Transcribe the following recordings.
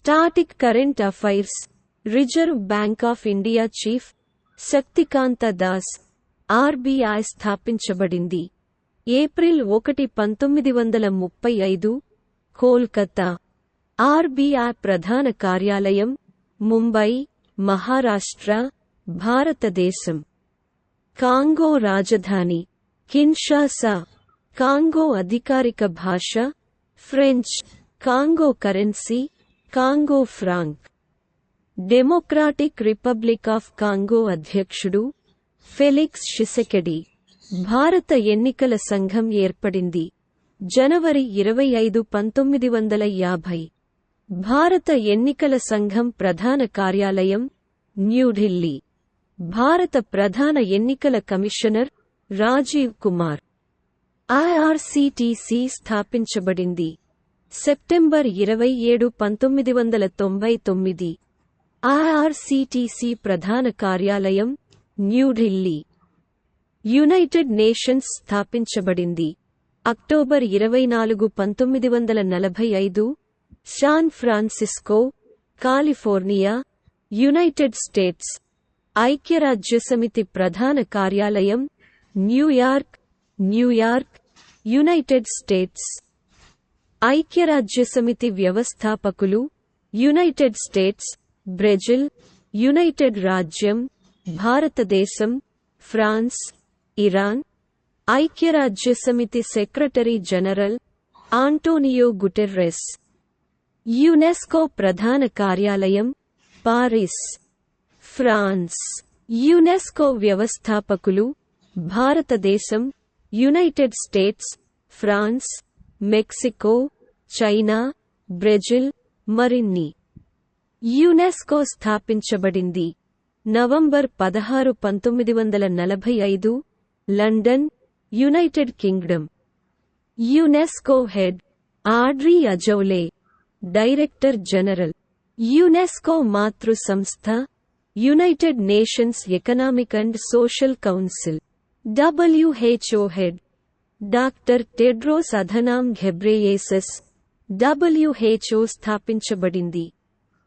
Static current affairs. Reserve bank of India chief Shaktikanta Das. RBI స్థాపించబడింది April 1, 1935. Kolkata. RBI ప్రధాన కార్యాలయం ముంబై, మహారాష్ట్ర, భారతదేశం. కాంగో రాజధాని కిన్షాసా. కాంగో అధికారిక భాష ఫ్రెంచ్. కాంగో కరెన్సీ Congo franc. Democratic Republic of Congo అధ్యక్షుడు ఫెలిక్స్ షిసెకెడి. భారత ఎన్నికల సంఘం ఏర్పడింది జనవరి 25, 1950. భారత ఎన్నికల సంఘం ప్రధాన కార్యాలయం న్యూఢిల్లీ. భారత ప్రధాన ఎన్నికల కమిషనర్ రాజీవ్ కుమార్. ఐఆర్సీటీసీ స్థాపించబడింది సెప్టెంబర్ 27, 1999. ఐఆర్సీటీసీ ప్రధాన కార్యాలయం న్యూఢిల్లీ. యునైటెడ్ నేషన్స్ స్థాపించబడింది October 24, 1945. San Francisco, California, United states. ఐక్యరాజ్యసమితి ప్రధాన కార్యాలయం న్యూయార్క్, న్యూయార్క్, యునైటెడ్ స్టేట్స్. ఐక్యరాజ్యసమితి వ్యవస్థాపకులు యునైటెడ్ స్టేట్స్, బ్రెజిల్, యునైటెడ్ రాజ్యం, భారతదేశం, ఫ్రాన్స్, ఇరాన్. ఐక్యరాజ్యసమితి secretary general Antonio Guterres. UNESCO ప్రధాన కార్యాలయం పారిస్, ఫ్రాన్స్. యునెస్కో వ్యవస్థాపకులు భారతదేశం, United States, France, Mexico, China, Brazil మరిన్ని. యునెస్కో స్థాపించబడింది November 16, 1945. London, United Kingdom. UNESCO head Audrey Azoulay, director general. UNESCO మాతృ సంస్థ United Nations Economic and Social Council. WHO head doctor Tedros Adhanom Ghebreyesus. WHO స్థాపించబడింది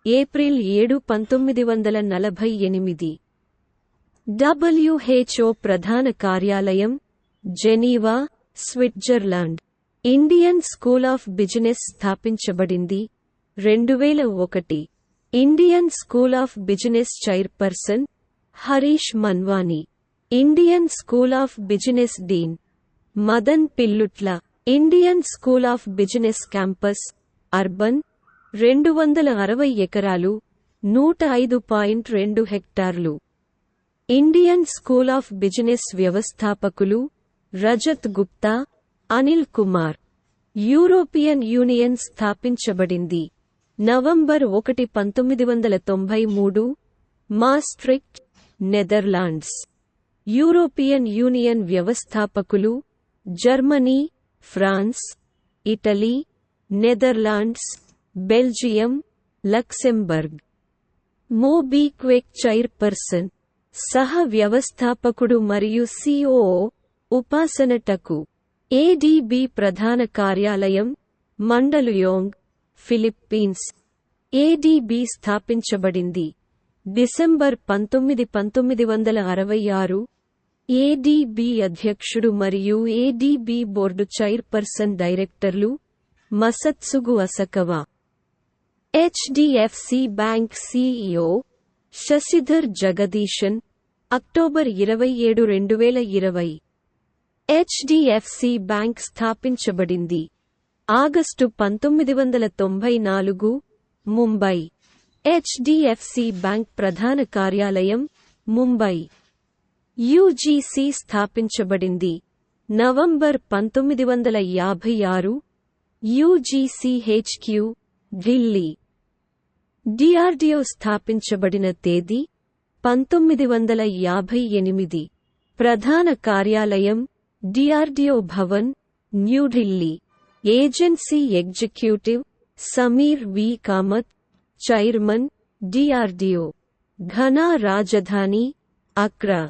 April 7, 1948. WHO ప్రధాన కార్యాలయం Geneva, Switzerland. Indian School of Business స్థాపించబడింది 2001. Indian School of Business chairperson Harish Manwani. Indian School of Business dean Madan Pillutla. Indian School of Business campus urban 260 ఎకరాలు 105.2 హెక్టార్లు. Indian School of Business వ్యవస్థాపకులు Rajat Gupta, Anil Kumar. European Union స్థాపించబడింది November 1, 1993. Maastricht, Netherlands. European Union వ్యవస్థాపకులు Germany, France, Italy, Netherlands, Belgium, Luxembourg. MobiKwik chairperson, సహ వ్యవస్థాపకుడు మరియు COO Upasana Taku. ADB ప్రధాన కార్యాలయం మండలుయోంగ్, ఫిలిప్పీన్స్. ADB స్థాపించబడింది డిసెంబర్ 19, 1966. ADB అధ్యక్షుడు మరియు ADB బోర్డు చైర్పర్సన్ డైరెక్టర్లు Masatsugu Asakawa. HDFC bank CEO Sashidhar Jagdishan. October 27, 2020. HDFC bank స్థాపించబడింది ఆగస్టు 1994. ముంబై. HDFC బ్యాంక్ ప్రధాన కార్యాలయం ముంబై. UGC స్థాపించబడింది November 1956. UGC HQ Delhi. DRDO స్థాపించబడిన తేదీ 1958. ప్రధాన కార్యాలయం DRDO Bhavan, New Delhi. Agency executive Sameer V Kamat, chairman DRDO. Ghana రాజధాని అక్రా.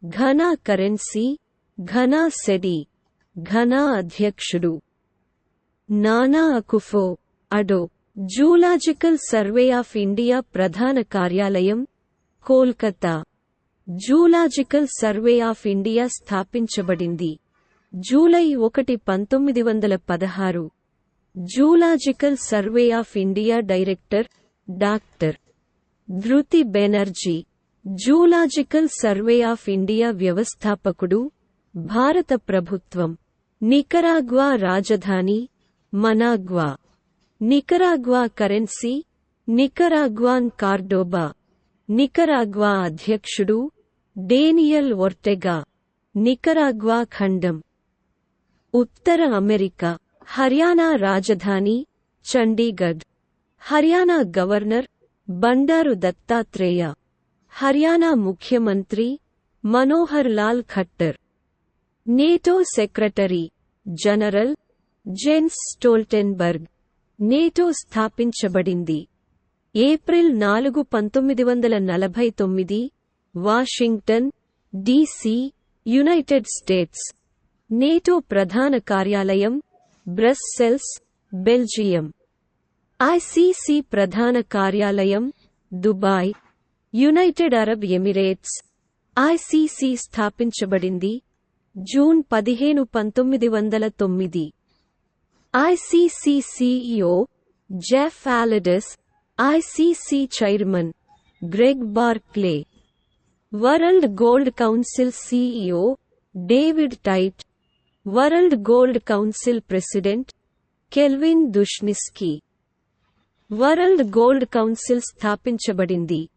ఘనా కరెన్సీ ఘనా సెడి. ఘనా అధ్యక్షుడు Nana Akufo Addo. Zoological Survey of India ప్రధాన కార్యాలయం Kolkata. Zoological Survey of India స్థాపించబడింది July 1, 1916. Zoological Survey of India director doctor Dhriti Banerjee. Zoological Survey of India వ్యవస్థాపకుడు భారత ప్రభుత్వం. Nicaragua రాజధాని మనాగ్వా. నికరాగ్వా కరెన్సీ నికరాగ్వాన్ కార్డోబా. నికరాగ్వా అధ్యక్షుడు డేనియల్ ఒర్టెగా. నికరాగ్వా ఖండం. ఉత్తర అమెరికా. హర్యానా రాజధాని చండీగఢ్. హర్యానా గవర్నర్ బండారు దత్తాత్రేయ. హర్యానా ముఖ్యమంత్రి Manohar Lal Khattar. NATO secretary general Jens Stoltenberg. NATO స్థాపించబడింది April 4, 1949. Washington, DC., United States. NATO ప్రధాన కార్యాలయం బ్రస్సెల్స్, బెల్జియం. ఐసిసి ప్రధాన కార్యాలయం Dubai, United Arab Emirates. ICC స్థాపించబడింది June 15, 1909. ICC CEO Geoff Allardice. ICC chairman Greg Barclay. World Gold Council CEO David Tait. World Gold Council president Kelvin Dushnisky. World Gold Council స్థాపించబడింది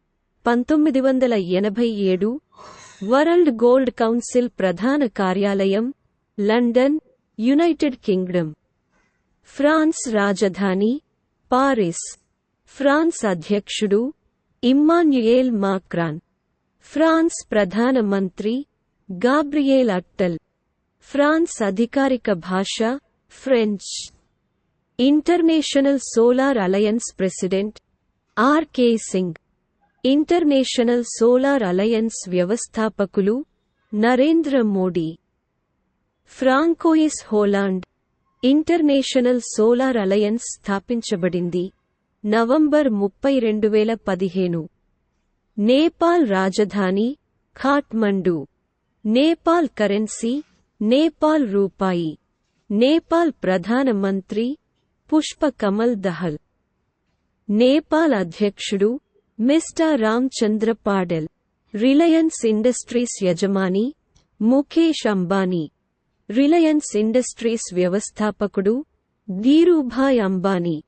1987. World Gold Council ప్రధాన కార్యాలయం London, United Kingdom. France రాజధాని Paris. France అధ్యక్షుడు Emmanuel Macron. France ప్రధాన మంత్రి Gabriel Attal. France అధికారిక భాష French. International Solar Alliance president R K. Singh. International Solar Alliance వ్యవస్థాపకులు Narendra Modi. François Holland. International Solar alliance స్థాపించబడింది నవంబర్ 30, 2015. నేపాల్ రాజధాని ఖాట్మండు. నేపాల్ కరెన్సీ నేపాల్ రూపాయి. నేపాల్ ప్రధాన మంత్రి పుష్ప కమల్ దహల్. నేపాల్ అధ్యక్షుడు mister Ramchandra Paudel. Reliance industries యజమాని ముఖేష్ అంబానీ. రిలయన్స్ ఇండస్ట్రీస్ వ్యవస్థాపకుడు Dhirubhai Ambani.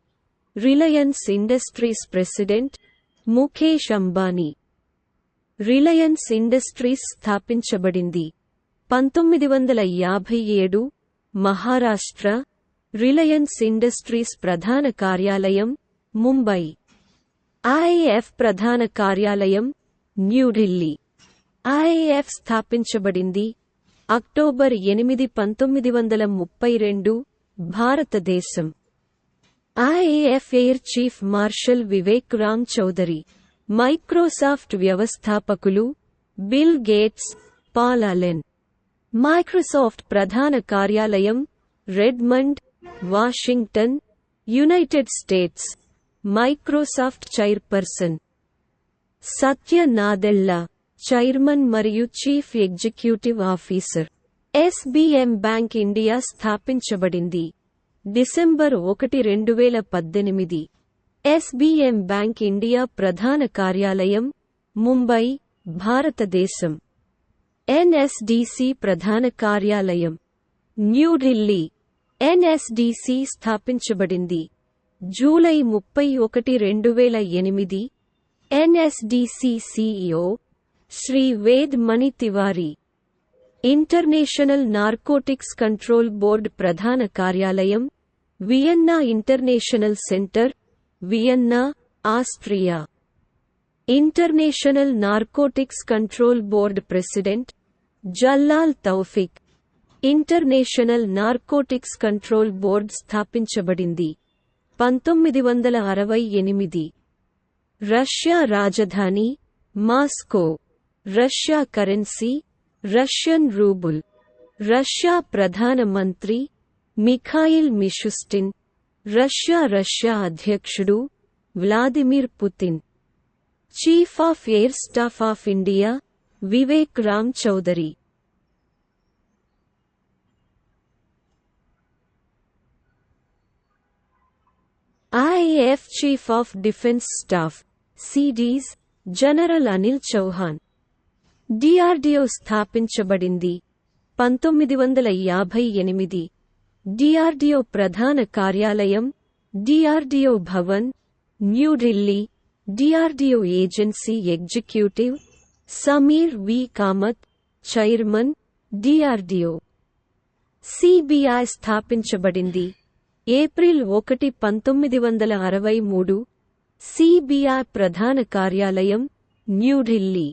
Reliance industries president Mukesh Ambani. Reliance industries స్థాపించబడింది 1957. మహారాష్ట్ర. రిలయన్స్ ఇండస్ట్రీస్ ప్రధాన కార్యాలయం ముంబై. ఐఏఎఫ్ ప్రధాన కార్యాలయం న్యూఢిల్లీ. ఐఏఎఫ్ స్థాపించబడింది అక్టోబర్ 8, 1932. భారతదేశం. IAF air chief marshal Vivek Ram Chaudhari. Microsoft వ్యవస్థాపకులు Bill Gates, Paul Allen. Microsoft ప్రధాన కార్యాలయం Redmond, Washington, United States. Microsoft chairperson Satya Nadella. Chairman మరియు chief executive officer. SBM bank India స్థాపించబడింది డిసెంబర్ 1, 2018. ఎస్బిఎం బ్యాంక్ ఇండియా ప్రధాన కార్యాలయం ముంబై, భారతదేశం. ఎన్ఎస్డిసి ప్రధాన కార్యాలయం న్యూఢిల్లీ. ఎన్ఎస్డిసి స్థాపించబడింది July 31, 2008. NSDC CEO Shri Ved Mani Tiwari. International Narcotics Control Board ప్రధాన కార్యాలయం Vienna. International centre Vienna, Austria. International Narcotics Control Board president Jallal Toufiq. International Narcotics Control Board స్థాపించబడింది 1968. రష్యా రాజధాని మాస్కో. రష్యా కరెన్సీ రష్యన్ రూబుల్. రష్యా ప్రధాన మంత్రి మిఖాయిల్ మిషుస్టిన్. రష్యా అధ్యక్షుడు Vladimir Putin. Chief of air staff of India Vivek Ram Chaudhari. IAF chief of defence staff CDs general Anil Chauhan. DRDO స్థాపించబడింది 1958. DRDO ప్రధాన కార్యాలయం DRDO Bhavan, New Delhi. DRDO agency executive Sameer V Kamat, chairman DRDO. CBI స్థాపించబడింది April 1, 1963. CBI ప్రధాన కార్యాలయం New Delhi.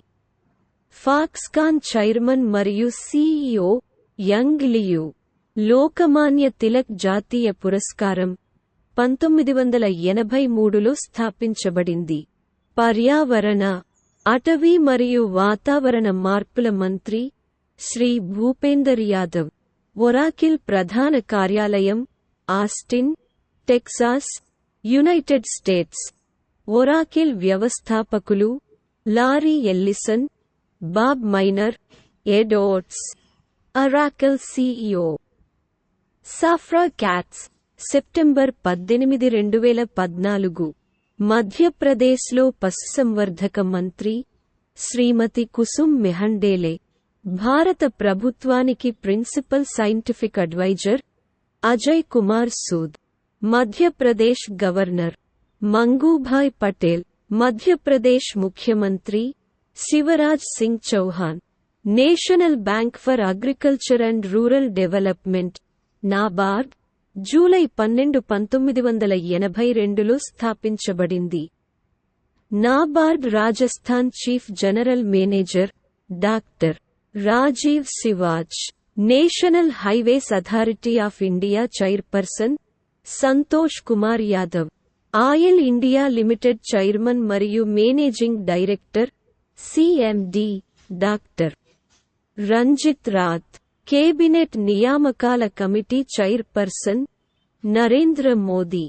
Foxconn chairman మరియు CEO young Liu. Lokmanya Tilak జాతీయ పురస్కారం 1983లో స్థాపించబడింది. పర్యావరణ, అటవీ మరియు వాతావరణ మార్పుల మంత్రి శ్రీ భూపేందర్ యాదవ్. ఒరాకిల్ ప్రధాన కార్యాలయం Austin, Texas, United States. Oracle వ్యవస్థాపకులు Larry Ellison, Bob Miner, Ed Oates. Oracle CEO Safra Catz. September 18, 2014. మధ్యప్రదేశ్లో పశుసంవర్ధక మంత్రి శ్రీమతి కుసుమ్ మెహండేలే. భారత ప్రభుత్వానికి principal scientific adviser Ajay Kumar Sood. Madhya Pradesh governor Mangubhai Patel. Madhya Pradesh ముఖ్యమంత్రి Shivraj Singh Chouhan. National Bank for Agriculture and Rural Development NABARD July 12, 1982లో స్థాపించబడింది. NABARD Rajasthan chief general manager doctor Rajeev Shivaj. National Highways Authority of India chairperson Santosh Kumar Yadav. Oil India Limited chairman మరియు managing director CMD doctor Ranjit Rath. Cabinet నియామకాల committee chairperson Narendra Modi.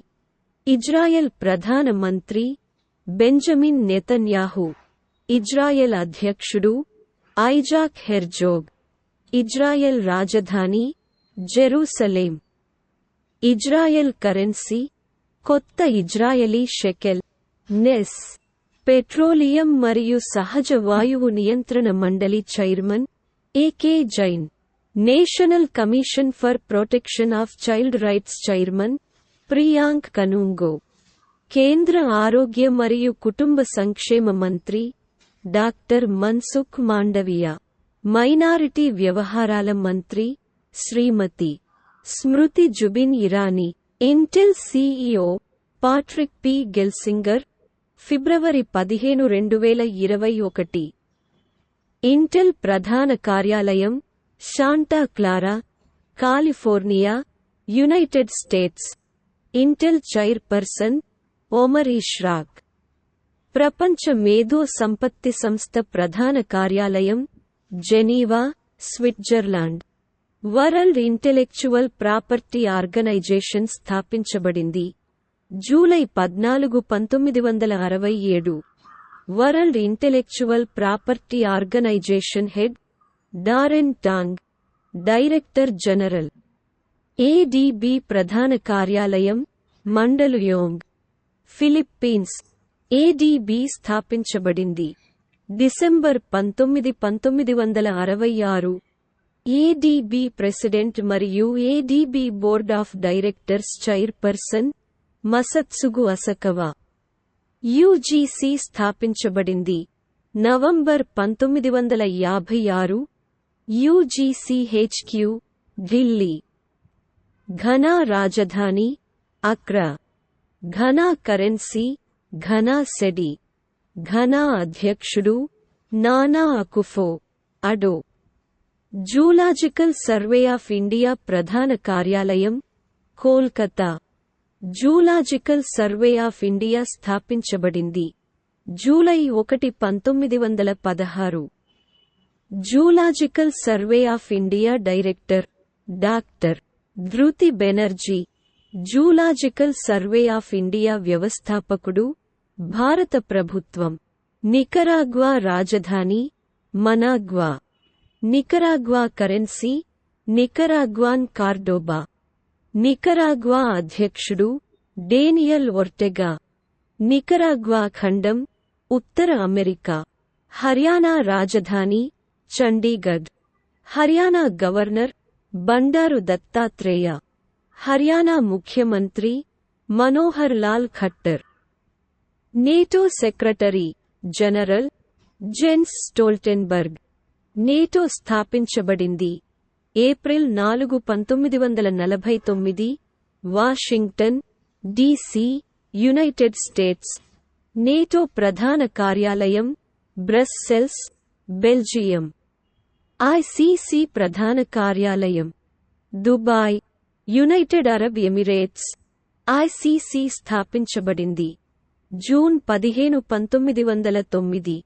Israel ప్రధాన మంత్రి Benjamin Netanyahu. Israel అధ్యక్షుడు Isaac Herzog. Israel రాజధాని Jerusalem. Israel currency కొత్త Israeli shekel Nes. Petroleum మరియు సహజ వాయువు నియంత్రణ మండలి chairman AK Jain. National commission for protection of child rights chairman Priyank Kanungo. కేంద్ర ఆరోగ్య మరియు కుటుంబ సంక్షేమ మంత్రి డాక్టర్ మన్సుఖ్ మాండవియా. మైనారిటీ వ్యవహారాల మంత్రి Shrimati Smriti Zubin Irani. Intel CEO Patrick P. Gelsinger. February 15, 2021. Intel ప్రధాన కార్యాలయం Santa Clara, California, United States. Intel chairperson Omar Ishrak. ప్రపంచ మేధో సంపత్తి సంస్థ ప్రధాన కార్యాలయం Geneva, Switzerland. World Intellectual Property Organization స్థాపించబడింది July 14, 1967. World Intellectual Property Organization head Daren Tang, director general. ADB ప్రధాన కార్యాలయం మండలుయోంగ్, ఫిలిప్పీన్స్. ADB స్థాపించబడింది డిసెంబర్ 19, 1966. ADB ప్రెసిడెంట్ మరియు ADB board of directors chairperson Masatsugu Asakawa. UGC స్థాపించబడింది November 1956. UGC HQ Delhi. Ghana రాజధాని Accra. Ghana కరెన్సీ Ghana cedi. Ghana అధ్యక్షుడు Nana Akufo Addo. Zoological Survey of India ప్రధాన కార్యాలయం Kolkata. Zoological Survey of India స్థాపించబడింది July 1, 1916. Zoological Survey of India director doctor Dhriti Banerjee. Zoological Survey of India వ్యవస్థాపకుడు భారత ప్రభుత్వం. Nicaragua రాజధాని మనాగ్వా. నికరాగ్వా కరెన్సీ నికరాగ్వాన్ కార్డోబా. నికరాగ్వా అధ్యక్షుడు డేనియల్ ఒర్టెగా. నికరాగ్వా ఖండం ఉత్తర అమెరికా. హర్యానా రాజధాని చండీగఢ్. హర్యానా గవర్నర్ బండారు దత్తాత్రేయ. హర్యానా ముఖ్యమంత్రి Manohar Lal Khattar. NATO secretary general Jens Stoltenberg. NATO స్థాపించబడింది April 4, 1949. Washington, DC., United States. NATO ప్రధాన కార్యాలయం బ్రస్సెల్స్, బెల్జియం. ఐసిసి ప్రధాన కార్యాలయం Dubai, United Arab Emirates. ICC స్థాపించబడింది June 15, 1909.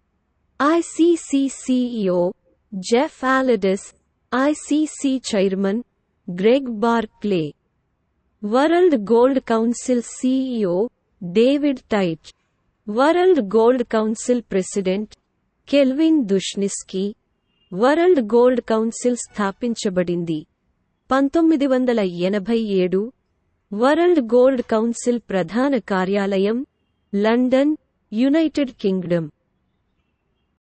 ICC CEO Geoff Allardice. ICC chairman Greg Barclay. World Gold Council CEO David Tait. World Gold Council president Kelvin Dushnisky. World Gold Council స్థాపించబడింది 1987. World Gold Council ప్రధాన కార్యాలయం London, United Kingdom.